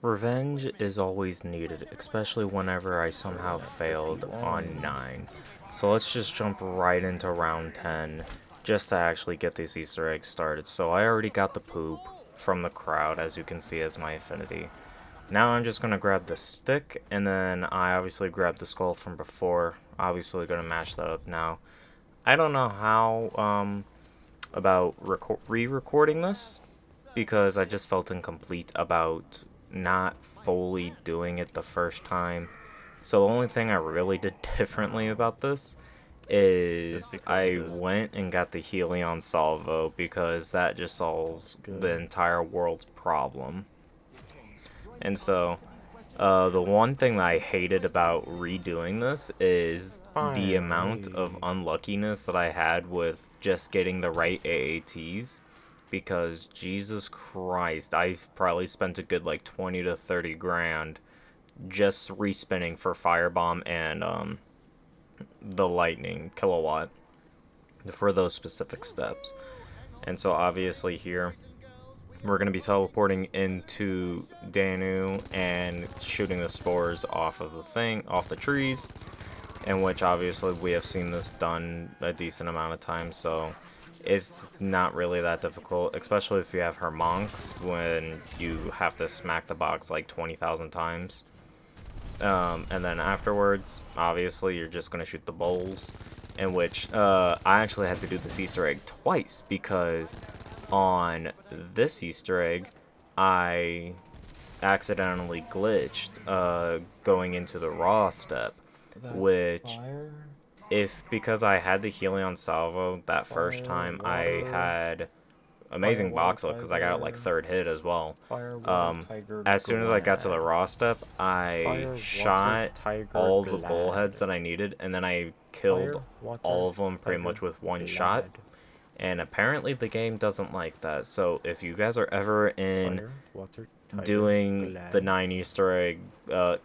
Revenge is always needed, especially whenever I somehow failed on 9. So let's just jump right into round 10, just to actually get these Easter eggs started. So I already got the poop from the crowd, as you can see as my affinity. Now I'm just going to grab the stick, and then I obviously grabbed the skull from before. Obviously going to mash that up now. I don't know how, about re-recording this, because I just felt incomplete about not fully doing it the first time. So the only thing I really did differently about this is I went and got the Helion Salvo because that just solves the entire world's problem. And so, the one thing that I hated about redoing this is the amount of unluckiness that I had with just getting the right AATs. Because Jesus Christ, I've probably spent a good like 20 to 30 grand just respinning for Firebomb and the Lightning Kilowatt for those specific steps. And so obviously here we're going to be teleporting into Danu and shooting the spores off of the trees, in which obviously we have seen this done a decent amount of times, so it's not really that difficult, especially if you have Hermonks, when you have to smack the box like 20,000 times. And then afterwards, obviously, you're just going to shoot the bowls, in which I actually had to do this Easter egg twice, because on this Easter egg, I accidentally glitched going into the raw step, which because I had the Helion Salvo that first time, I had amazing box luck because I got it like third hit as well. As soon as I got to the raw step, I shot all the bullheads that I needed, and then I killed all of them pretty much with one shot. And apparently the game doesn't like that. So if you guys are ever in doing the 9 Easter egg,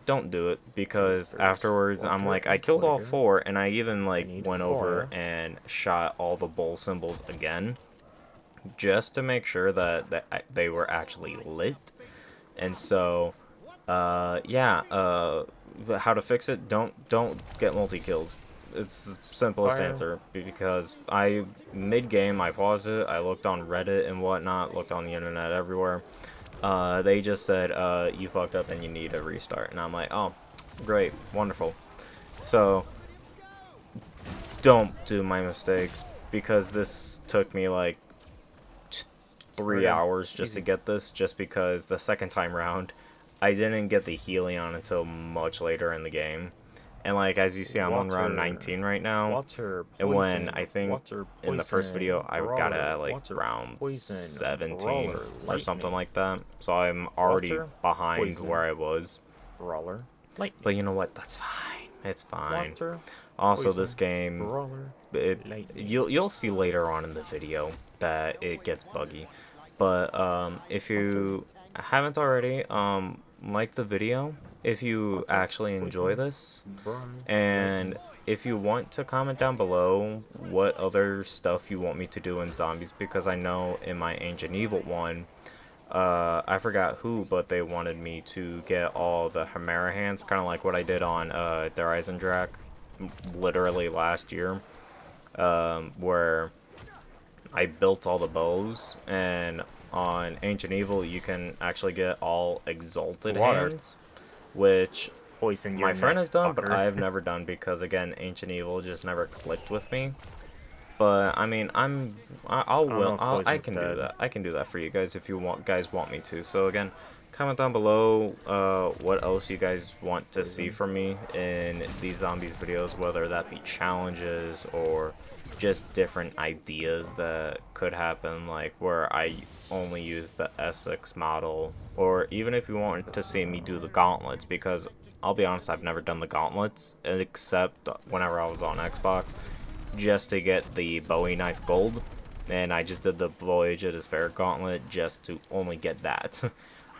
don't do it, because afterwards I'm like, I killed all 4, and I even like went over and shot all the bull symbols again just to make sure that they were actually lit. And so yeah, how to fix it: don't get multi kills. It's the simplest answer, because I mid-game I paused it, I looked on Reddit and whatnot, looked on the internet everywhere. They just said, you fucked up and you need a restart. And I'm like, oh, great, wonderful. So, don't do my mistakes, because this took me like 3 hours just to get this, just because the second time round, I didn't get the Helion until much later in the game. And like, as you see, I'm on round 19 right now, and when I think in the first video I got it at like round 17 or something like that, so I'm already behind where I was. But you know what, that's fine, it's fine. Also, this game, you'll see later on in the video that it gets buggy. But if you haven't already, like the video if you actually enjoy this, and if you want to comment down below what other stuff you want me to do in zombies, because I know in my Ancient Evil one, I forgot who, but they wanted me to get all the Chimera hands, kind of like what I did on Der Eisendrache literally last year, where I built all the bows, and on Ancient Evil you can actually get all Exalted hands, which my friend has done, but I have never done, because again, Ancient Evil just never clicked with me. But I mean, I can do that. I can do that for you guys if you guys want me to. So again, comment down below what else you guys want to see from me in these zombies videos, whether that be challenges or just different ideas that could happen, like where I only use the Essex model, or even if you want to see me do the gauntlets, because I'll be honest, I've never done the gauntlets except whenever I was on Xbox, just to get the Bowie knife gold, and I just did the Voyage of Despair gauntlet just to only get that.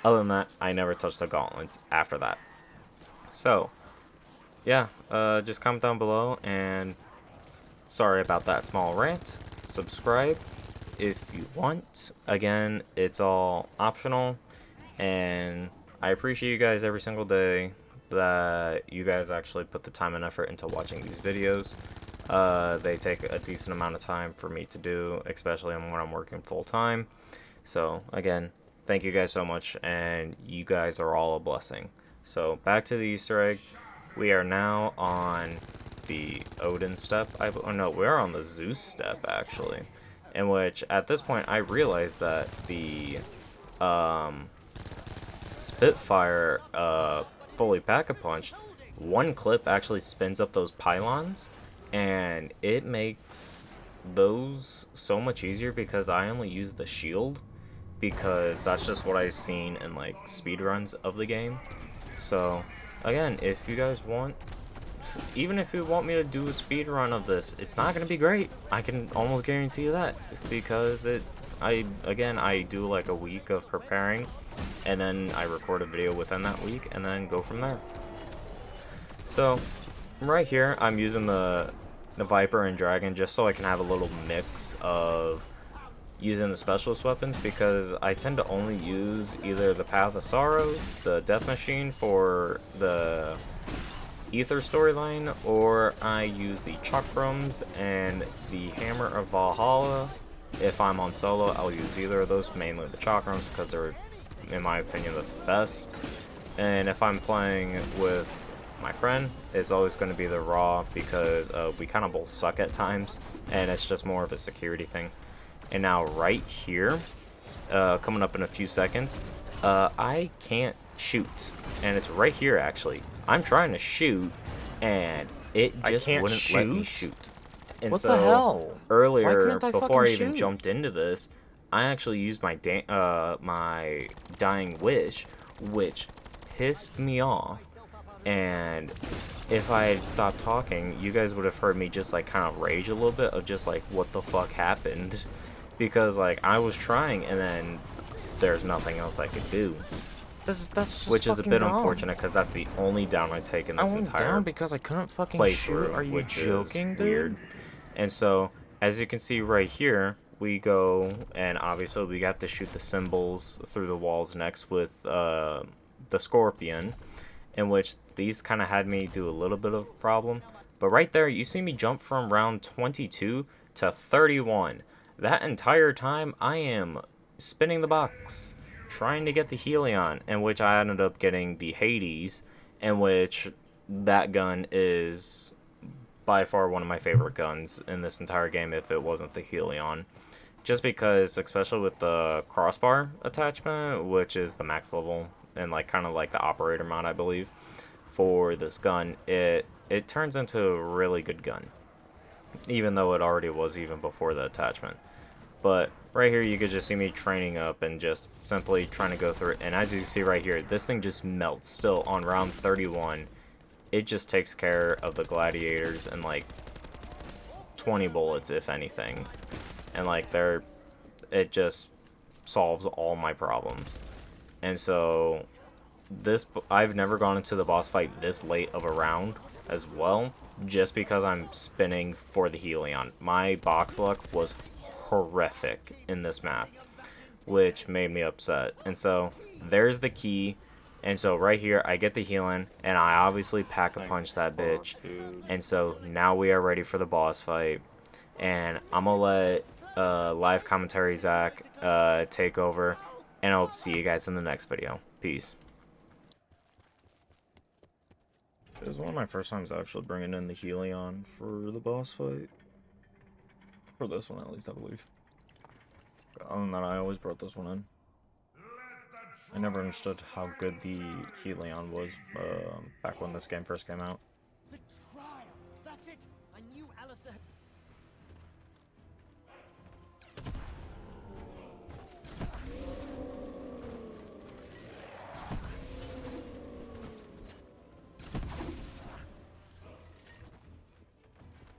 Other than that, I never touched the gauntlets after that. So yeah, just comment down below, and sorry about that small rant. Subscribe if you want. Again, it's all optional, and I appreciate you guys every single day that you guys actually put the time and effort into watching these videos. They take a decent amount of time for me to do, especially when I'm working full time. So again, thank you guys so much, and you guys are all a blessing. So back to the Easter egg. We are now on the Odin step. Oh no, we're on the Zeus step actually, in which at this point I realized that the Spitfire fully pack-a-punch, one clip actually spins up those pylons, and it makes those so much easier because I only use the shield, because that's just what I've seen in like speedruns of the game. So again, if you guys want, even if you want me to do a speed run of this, it's not going to be great. I can almost guarantee you that, because I do like a week of preparing, and then I record a video within that week, and then go from there. So right here, I'm using the Viper and Dragon just so I can have a little mix of using the specialist weapons, because I tend to only use either the Path of Sorrows, the Death Machine for the Ether storyline, or I use the Chakrams and the Hammer of Valhalla. If I'm on solo, I'll use either of those, mainly the Chakrams, because they're, in my opinion, the best. And if I'm playing with my friend, it's always going to be the Raw, because we kind of both suck at times, and it's just more of a security thing. And now right here, coming up in a few seconds, I can't shoot, and it's right here actually. I'm trying to shoot, and it just wouldn't let me shoot. And What so the hell? earlier, I before I fucking even shoot? jumped into this, I actually used my my Dying Wish, which pissed me off. And if I had stopped talking, you guys would have heard me just like kind of rage a little bit of just like, what the fuck happened? Because like I was trying, and then there's nothing else I could do. That's just Which is a bit dumb. unfortunate, because that's the only down I take in this I went entire down because I couldn't fucking shoot. playthrough, Are you which joking, is dude? weird. And so, as you can see right here, we go, and obviously we got to shoot the symbols through the walls next with the Scorpion, in which these kind of had me do a little bit of a problem. But right there, you see me jump from round 22 to 31. That entire time, I am spinning the box, trying to get the Helion, in which I ended up getting the Hades, in which that gun is by far one of my favorite guns in this entire game, if it wasn't the Helion. Just because, especially with the crossbar attachment, which is the max level, and like kind of like the operator mount, I believe, for this gun, it turns into a really good gun, even though it already was even before the attachment. But right here, you could just see me training up and just simply trying to go through it. And as you can see right here, this thing just melts still on round 31. It just takes care of the gladiators in like 20 bullets, if anything. And like it just solves all my problems. And so I've never gone into the boss fight this late of a round as well, just because I'm spinning for the Helion. My box luck was horrific in this map, which made me upset. And so there's the key. And so right here, I get the Helion, and I obviously pack-a-punch that bitch. And so now we are ready for the boss fight. And I'm gonna let live commentary Zach take over, and I'll see you guys in the next video. Peace. It was one of my first times actually bringing in the Helion for the boss fight. For this one, at least, I believe. Other than that, I always brought this one in. I never understood how good the Helion was back when this game first came out. The trial! That's it! I knew Alistair.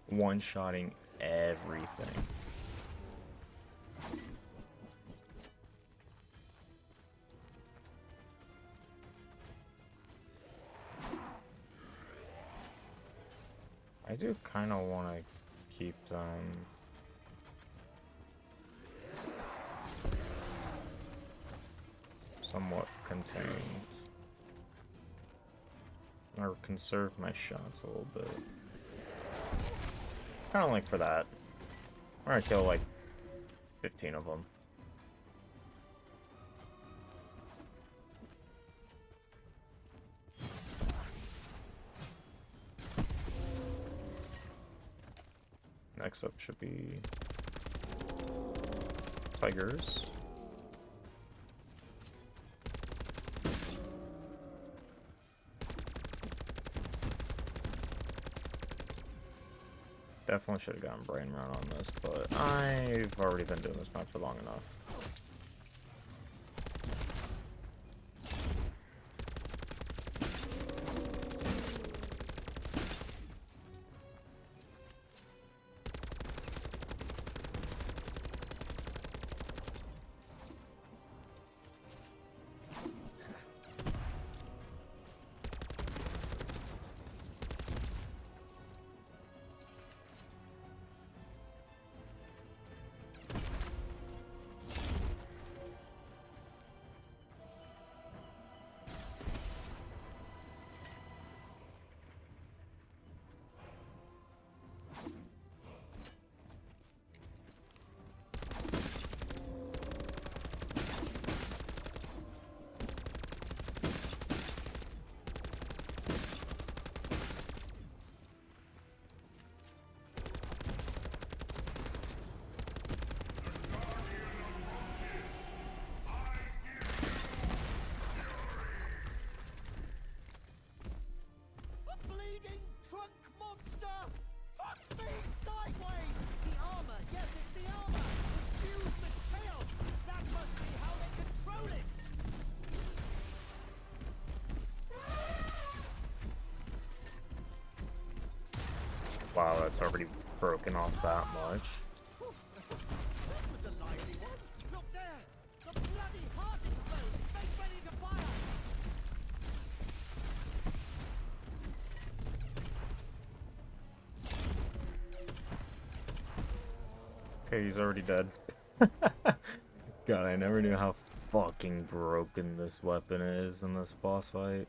One-shotting everything. I do kind of want to keep them somewhat contained. or conserve my shots a little bit. Kind of like for that. We're gonna kill like 15 of them. Next up should be tigers. Definitely should have gotten brain run on this, but I've already been doing this map for long enough. Bleeding trunk monster! Fuck me sideways! The armor, yes, it's the armor! Infuse the chaos! That must be how they control it! Wow, that's already broken off that much. That was a lively one! Look there! The bloody heart explodes! Make ready to fire! Okay, he's already dead. God, I never knew how fucking broken this weapon is in this boss fight.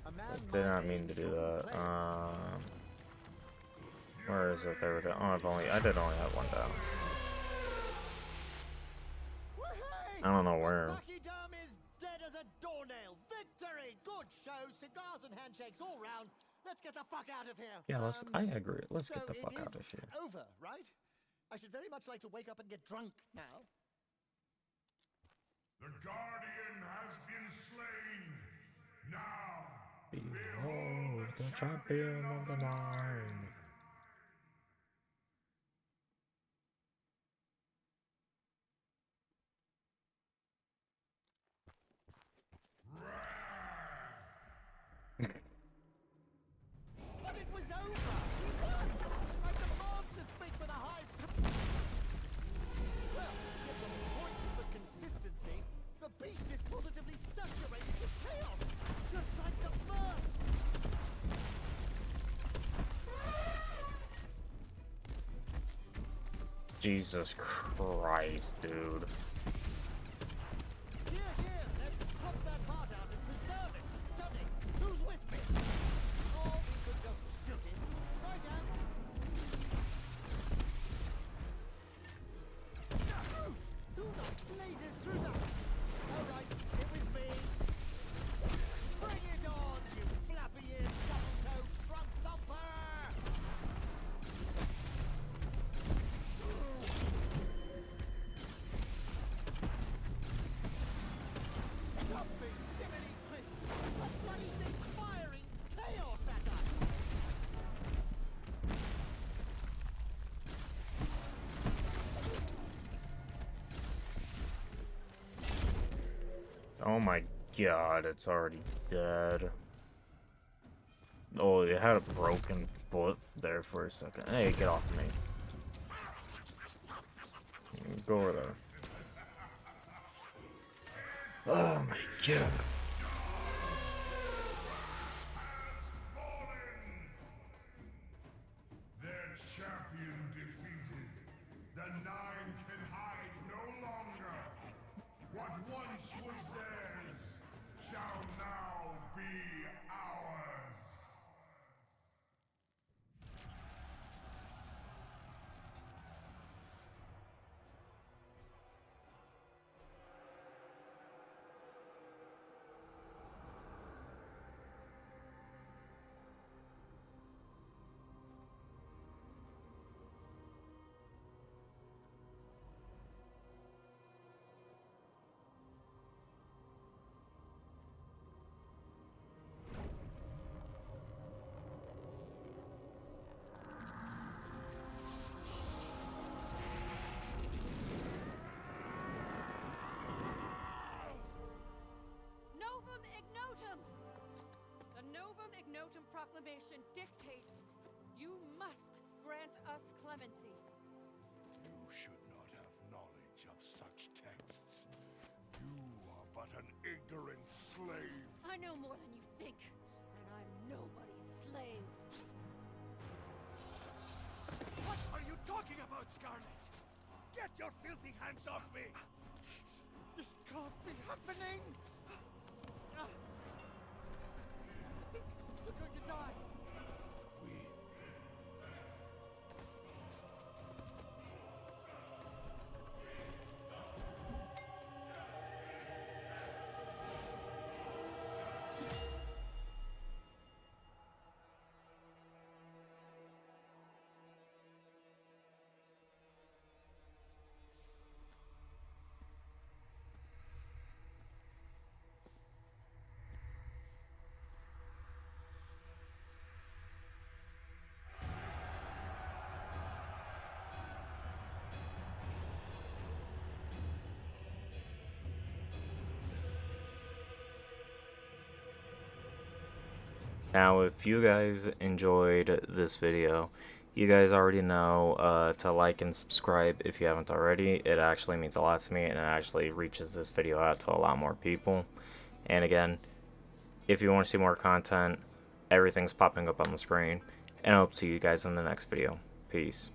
I did not mean to do that. Where is it? There we go. Oh, I did only have one down. I don't know where. Lucky Dumb is dead as a doornail. Victory! Good show. Cigars and handshakes all round. Let's get the fuck out of here. Yeah, I agree. Let's So get the it fuck out is of here. over, right? I should very much like to wake up and get drunk now. The Guardian has been slain. Now, Behold the champion of the nine. But it was over. She won. I demand to speak with a high. Well, give them points for consistency. The beast is positively saturated with chaos, just like the first. Jesus Christ, dude. Here, let's pop that heart out and preserve it for study. Who's with me? Or we could just shoot it. Right, Anne? Who the blazes through that? All right, it was me. Bring it on, you flappy-eared, double-toed trunk thumper! Jumping Jiminy Crisps! A bloody thing firing chaos at us! Oh my god, it's already dead. Oh, it had a broken foot there for a second. Hey, get off me. Go over there. Oh my god. their champion defeated. The Nine can hide no longer. What once was theirs shall now be ours. Novum Ignotum! The Novum Ignotum Proclamation dictates you must grant us clemency. You should not have knowledge of such texts. You are but an ignorant slave. I know more than you think, and I'm nobody's slave. What are you talking about, Scarlet? Get your filthy hands off me! This can't be happening! You're going to die! Now, if you guys enjoyed this video, you guys already know to like and subscribe if you haven't already. It actually means a lot to me, and it actually reaches this video out to a lot more people. And again, if you want to see more content, everything's popping up on the screen. And I hope to see you guys in the next video. Peace.